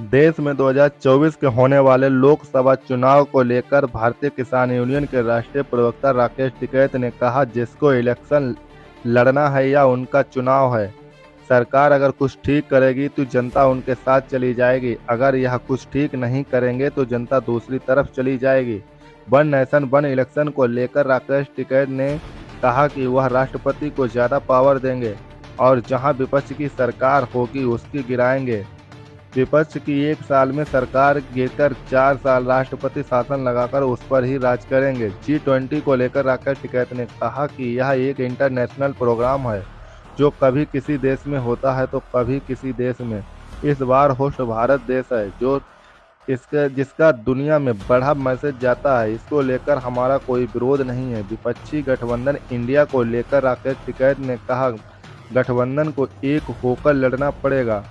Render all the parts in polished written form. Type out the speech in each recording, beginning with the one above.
देश में 2024 के होने वाले लोकसभा चुनाव को लेकर भारतीय किसान यूनियन के राष्ट्रीय प्रवक्ता राकेश टिकैत ने कहा, जिसको इलेक्शन लड़ना है या उनका चुनाव है। सरकार अगर कुछ ठीक करेगी तो जनता उनके साथ चली जाएगी, अगर यह कुछ ठीक नहीं करेंगे तो जनता दूसरी तरफ चली जाएगी। वन नेशन वन इलेक्शन को लेकर राकेश टिकैत ने कहा कि वह राष्ट्रपति को ज़्यादा पावर देंगे और जहां विपक्ष की सरकार होगी उसकी गिराएंगे। विपक्ष की 1 साल में सरकार गिरकर 4 साल राष्ट्रपति शासन लगाकर उस पर ही राज करेंगे। G20 को लेकर राकेश टिकैत ने कहा कि यह एक इंटरनेशनल प्रोग्राम है जो कभी किसी देश में होता है तो कभी किसी देश में। इस बार होस्ट भारत देश है जो जिसका दुनिया में बड़ा मैसेज जाता है। इसको लेकर हमारा कोई विरोध नहीं है। विपक्षी गठबंधन इंडिया को लेकर राकेश टिकैत ने कहा, गठबंधन को एक होकर लड़ना पड़ेगा।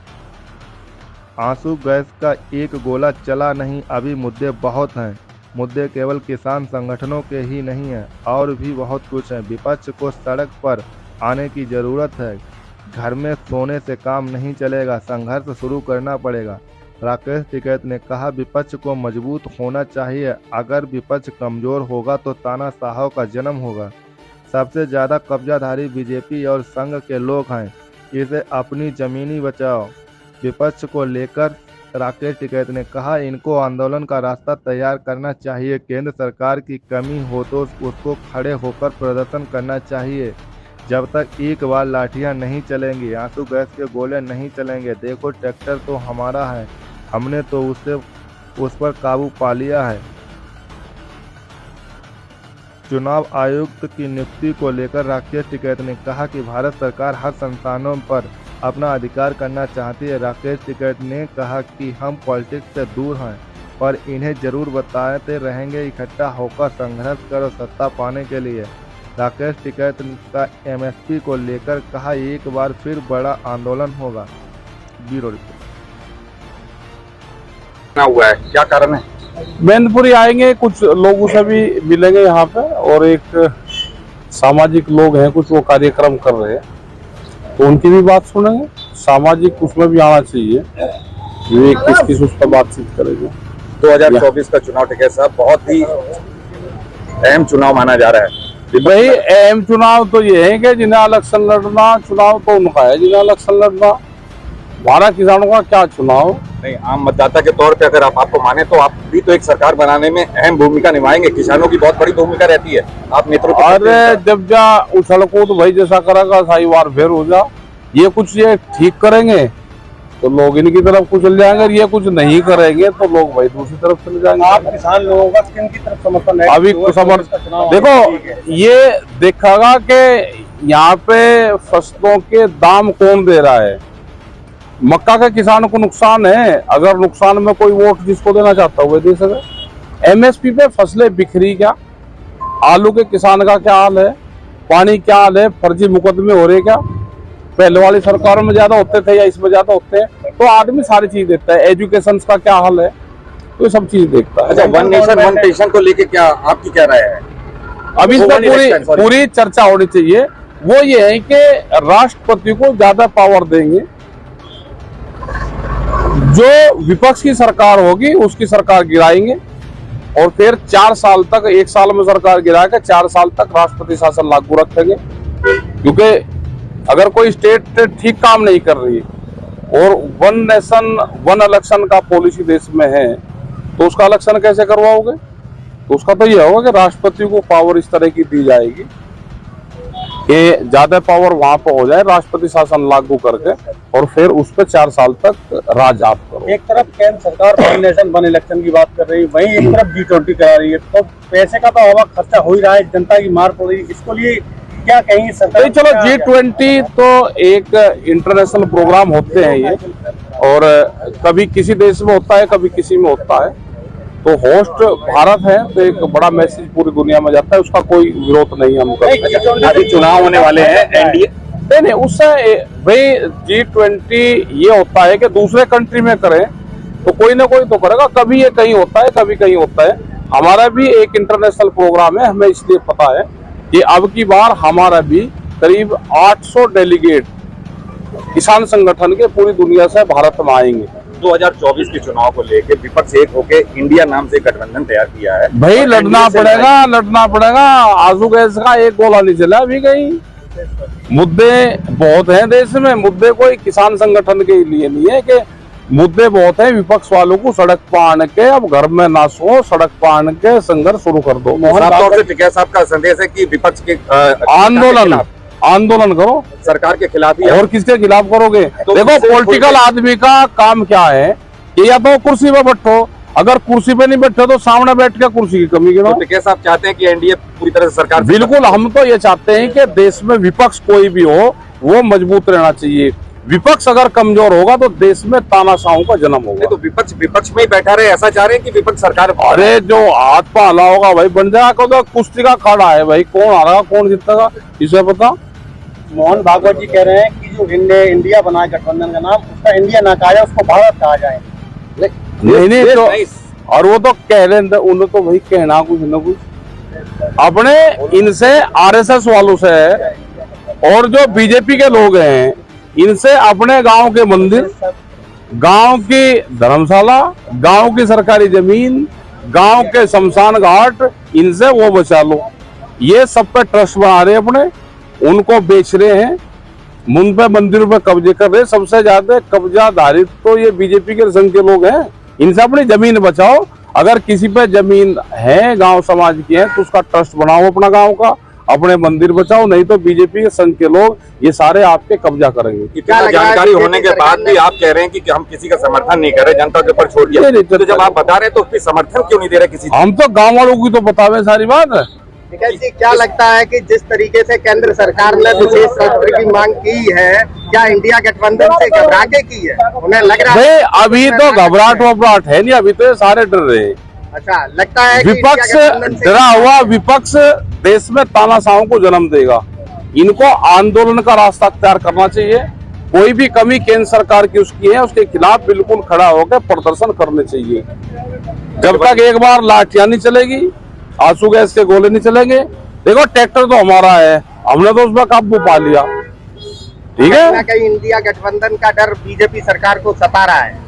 आंसू गैस का एक गोला चला नहीं, अभी मुद्दे बहुत हैं। मुद्दे केवल किसान संगठनों के ही नहीं हैं, और भी बहुत कुछ है। विपक्ष को सड़क पर आने की ज़रूरत है। घर में सोने से काम नहीं चलेगा, संघर्ष शुरू करना पड़ेगा। राकेश टिकैत ने कहा, विपक्ष को मजबूत होना चाहिए। अगर विपक्ष कमज़ोर होगा तो तानाशाहों का जन्म होगा। सबसे ज़्यादा कब्जाधारी बीजेपी और संघ के लोग हैं। इसे अपनी ज़मीनी बचाओ। विपक्ष को लेकर राकेश टिकैत ने कहा, इनको आंदोलन का रास्ता तैयार करना चाहिए। केंद्र सरकार की कमी हो तो उसको खड़े होकर प्रदर्शन करना चाहिए। जब तक एक बार लाठियां नहीं चलेंगी, आंसू गैस के गोले नहीं चलेंगे। देखो, ट्रैक्टर तो हमारा है, हमने तो उस पर काबू पा लिया है। चुनाव आयुक्त की नियुक्ति को लेकर राकेश टिकैत ने कहा कि भारत सरकार हर संस्थानों पर अपना अधिकार करना चाहती है। राकेश टिकैत ने कहा कि हम पॉलिटिक्स से दूर हैं, पर इन्हें जरूर बताते रहेंगे, इकट्ठा होकर संघर्ष करो सत्ता पाने के लिए। राकेश टिकैत का MSP को लेकर कहा, एक बार फिर बड़ा आंदोलन होगा। Bureau report. हुआ है, क्या कारण है? मैनपुरी आएंगे, कुछ लोगों से भी मिलेंगे यहाँ पे, और एक सामाजिक लोग हैं कुछ, वो कार्यक्रम कर रहे हैं, तो उनकी भी बात सुनेंगे। सामाजिक उसमें भी आना चाहिए, वे किस उस पर बातचीत करेंगे। 2024 का चुनाव टिकैत साहब बहुत ही अहम चुनाव माना जा रहा है। भाई अहम चुनाव तो ये है कि जिन्हें इलेक्शन लड़ना, चुनाव तो उनका है जिन्हें इलेक्शन लड़ना। हमारा किसानों का क्या चुनाव? नहीं, आम मतदाता के तौर पे अगर आपको माने तो आप भी तो एक सरकार बनाने में अहम भूमिका निभाएंगे। किसानों की बहुत बड़ी भूमिका रहती है, आप नेतृत्व। अरे जब जा उछल कूद भाई जैसा करेगा साई बार फिर हो जा। ये कुछ ये ठीक करेंगे तो लोग इनकी तरफ कुछ चल जाएंगे, ये कुछ नहीं करेंगे तो लोग भाई दूसरी तरफ चले जाएंगे। आप किसान लोगों का किन की तरफ समर्थन है? अभी समर्थन देखो, ये देखेगा कि यहाँ पे फसलों के दाम कौन दे रहा है। मक्का के किसान को नुकसान है, अगर नुकसान में कोई वोट जिसको देना चाहता है वो दे सके। MSP पे फसलें बिखरी क्या, आलू के किसान का क्या हाल है, पानी क्या हाल है, फर्जी मुकदमे हो रहे क्या, पहले वाली सरकारों में ज्यादा होते थे या इसमें ज्यादा होते हैं, तो आदमी सारी चीज देखता है। एजुकेशन का क्या हाल है, तो ये सब चीज देखता है। अच्छा, वन नेशन वन पेंशन को लेके क्या आपकी क्या राय है? अभी इस पर पूरी चर्चा होनी चाहिए। वो ये है कि राष्ट्रपति को ज्यादा पावर देंगे, जो विपक्ष की सरकार होगी उसकी सरकार गिराएंगे, और फिर 4 साल तक, 1 साल में सरकार गिरा के 4 साल तक राष्ट्रपति शासन लागू रखेंगे। क्योंकि अगर कोई स्टेट ठीक काम नहीं कर रही और वन नेशन वन इलेक्शन का पॉलिसी देश में है, तो उसका इलेक्शन कैसे करवाओगे? तो उसका तो यह होगा कि राष्ट्रपति को पावर इस तरह की दी जाएगी कि ज्यादा पावर वहां पर हो जाए, राष्ट्रपति शासन लागू करके, और फिर उस पर 4 साल तक राज आप करो। एक तरफ केंद्र सरकार वन नेशन वन इलेक्शन की बात कर रही है, वहीं एक तरफ G20 करा रही है, तो पैसे का तो हवा खर्चा हो ही रहा है, जनता की मार पड़ रही है। इसको लिए क्या कहेंगे सरकार? चलो, G20 तो एक इंटरनेशनल प्रोग्राम होते हैं ये, और कभी किसी देश में होता है, कभी किसी में होता है, तो होस्ट भारत है, तो एक बड़ा मैसेज पूरी दुनिया में जाता है, उसका कोई विरोध नहीं हम करते। अभी चुनाव होने वाले हैं, NDA नहीं, उससे भाई G20 ये होता है कि दूसरे कंट्री में करें तो कोई ना कोई तो करेगा, कभी ये कहीं होता है, कभी कहीं होता है। हमारा भी एक इंटरनेशनल प्रोग्राम है, हमें इसलिए पता है कि अब की बार हमारा भी करीब 800 डेलीगेट किसान संगठन के पूरी दुनिया से भारत में आएंगे। 2024 के चुनाव को लेकर विपक्ष एक होके इंडिया नाम से गठबंधन तैयार किया है। भाई और लड़ना NDA से पड़ेगा। आंसू गैस का एक गोला नहीं चला अभी कहीं। मुद्दे बहुत हैं देश में। मुद्दे कोई किसान संगठन के लिए नहीं है कि मुद्दे बहुत हैं। विपक्ष वालों को सड़क पर आने के, अब घर में ना सो, सड़क पर आने के संघर्ष शुरू कर दो। साफ तौर से टिकैत साहब का संदेश है कि विपक्ष के आंदोलन करो, सरकार के खिलाफ ही। और किसके खिलाफ करोगे? तो देखो, पॉलिटिकल आदमी का काम क्या है कि या तो कुर्सी पे बैठो, अगर कुर्सी पे नहीं बैठे तो सामने बैठ के कुर्सी की कमी गिनो। तो टिकैत साहब चाहते हैं कि एनडीए पूरी तरह से सरकार। बिल्कुल, हम तो ये चाहते हैं कि देश में विपक्ष कोई भी हो वो मजबूत रहना चाहिए। विपक्ष अगर कमजोर होगा तो देश में तानाशाहों का जन्म होगा। तो विपक्ष में ही बैठा रहे, ऐसा चाह रहे हैं कि विपक्ष सरकार। अरे जो हाथ पा हला होगा भाई बन जाएगा। तो कुश्ती का खड़ा है भाई, कौन हारेगा कौन जीतेगा इसे पता। मोहन भागवत जी कह रहे हैं कि जो इंडिया बना गठबंधन का नाम, उसका इंडिया ना कहा जाए, उसको भारत कहा जाए। नहीं तो, और वो तो कह रहे हैं, उन्हें तो भाई कहना कुछ न कुछ अपने इनसे आरएसएस वालों से और जो बीजेपी के लोग हैं इनसे अपने गांव के मंदिर, गांव की धर्मशाला, गांव की सरकारी जमीन, गांव के शमशान घाट, इनसे वो बचा लो। ये सब पे ट्रस्ट बना रहे अपने, उनको बेच रहे हैं, उन पे मंदिरों पे कब्जे कर रहे। सबसे ज्यादा कब्जाधारी तो ये बीजेपी के संघ के लोग हैं। इनसे अपनी जमीन बचाओ। अगर किसी पे जमीन है गांव समाज की है तो उसका ट्रस्ट बनाओ अपना गांव का, अपने मंदिर बचाओ। नहीं तो बीजेपी के संघ के लोग ये सारे आपके कब्जा करेंगे। इतना जानकारी होने के बाद भी आप कह रहे हैं कि हम किसी का समर्थन नहीं कर रहे, जनता के ऊपर छोड़ दिया। तो जब आप बता रहे हैं तो उसकी समर्थन क्यों नहीं दे रहे किसी? हम तो गाँव वालों की तो बतावे सारी बात। जी, क्या लगता है कि जिस तरीके से केंद्र सरकार ने विशेष सत्र की मांग की है, क्या इंडिया गठबंधन से घबरा के की है? उन्हें लग रहा है अभी तो घबराहट वबराहट है नहीं, अभी तो ये सारे डर रहे हैं। अच्छा, लगता है कि विपक्ष डरा हुआ विपक्ष देश में तानाशाहों को जन्म देगा। इनको आंदोलन का रास्ता तैयार करना चाहिए। कोई भी कमी केंद्र सरकार की उसकी है, उसके खिलाफ बिल्कुल खड़ा होकर प्रदर्शन करने चाहिए। जब तक एक बार लाठियां नहीं चलेगी, आंसू गैस के गोले नहीं चलेंगे। देखो, ट्रैक्टर तो हमारा है, हमने तो उस पर काबू पा लिया। ठीक है, कहीं इंडिया गठबंधन का डर बीजेपी सरकार को सता रहा है।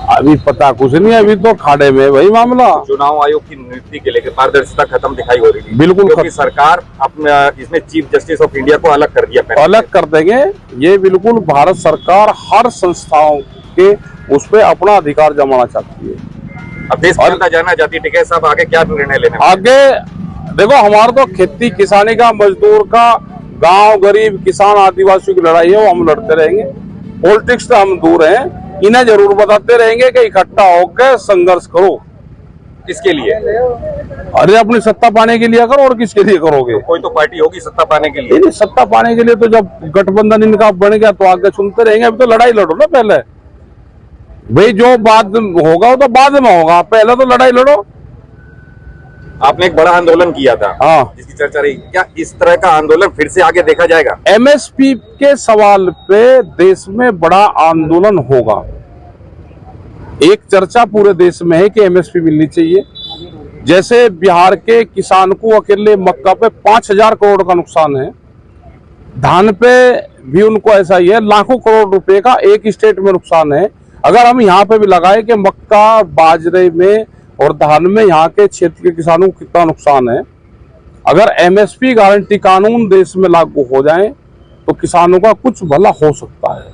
अभी पता कुछ नहीं, अभी तो खाड़े में वही मामला। चुनाव आयोग की नियुक्ति के लेकर पारदर्शिता खत्म दिखाई हो रही थी। बिल्कुल, क्योंकि सरकार अपने इसमें चीफ जस्टिस ऑफ इंडिया को अलग कर दिया। अलग कर देंगे ये बिल्कुल। भारत सरकार हर संस्थाओं के उस पर अपना अधिकार जमाना चाहती है। अब देश की जनता जानना चाहती है टिकैत साहब आगे क्या निर्णय लेने? आगे देखो, हमारा तो खेती किसानी का, मजदूर का, गांव गरीब किसान आदिवासियों की लड़ाई है, वो हम लड़ते रहेंगे। पॉलिटिक्स से हम दूर हैं। इन्हें जरूर बताते रहेंगे कि इकट्ठा होकर संघर्ष करो। किसके लिए? अरे अपनी सत्ता पाने के लिए करो, और किसके लिए करोगे? कोई तो पार्टी होगी सत्ता पाने के लिए। नहीं, सत्ता पाने के लिए तो जब गठबंधन इनका बन गया तो आगे सुनते रहेंगे। अभी तो लड़ाई लड़ो ना पहले भाई, जो बाद होगा वो तो बाद में होगा, पहले तो लड़ाई लड़ो। आपने एक बड़ा आंदोलन किया था, हाँ, जिसकी चर्चा रही। क्या इस तरह का आंदोलन फिर से आगे देखा जाएगा? एमएसपी के सवाल पे देश में बड़ा आंदोलन होगा। एक चर्चा पूरे देश में है कि एमएसपी मिलनी चाहिए। जैसे बिहार के किसान को अकेले मक्का पे 5,000 करोड़ का नुकसान है, धान पे भी उनको ऐसा ही है, लाखों करोड़ रुपए का एक स्टेट में नुकसान है। अगर हम यहाँ पे भी लगाए कि मक्का, बाजरे में और धान में यहाँ के क्षेत्र के किसानों को कितना नुकसान है, अगर एमएसपी गारंटी कानून देश में लागू हो जाए तो किसानों का कुछ भला हो सकता है।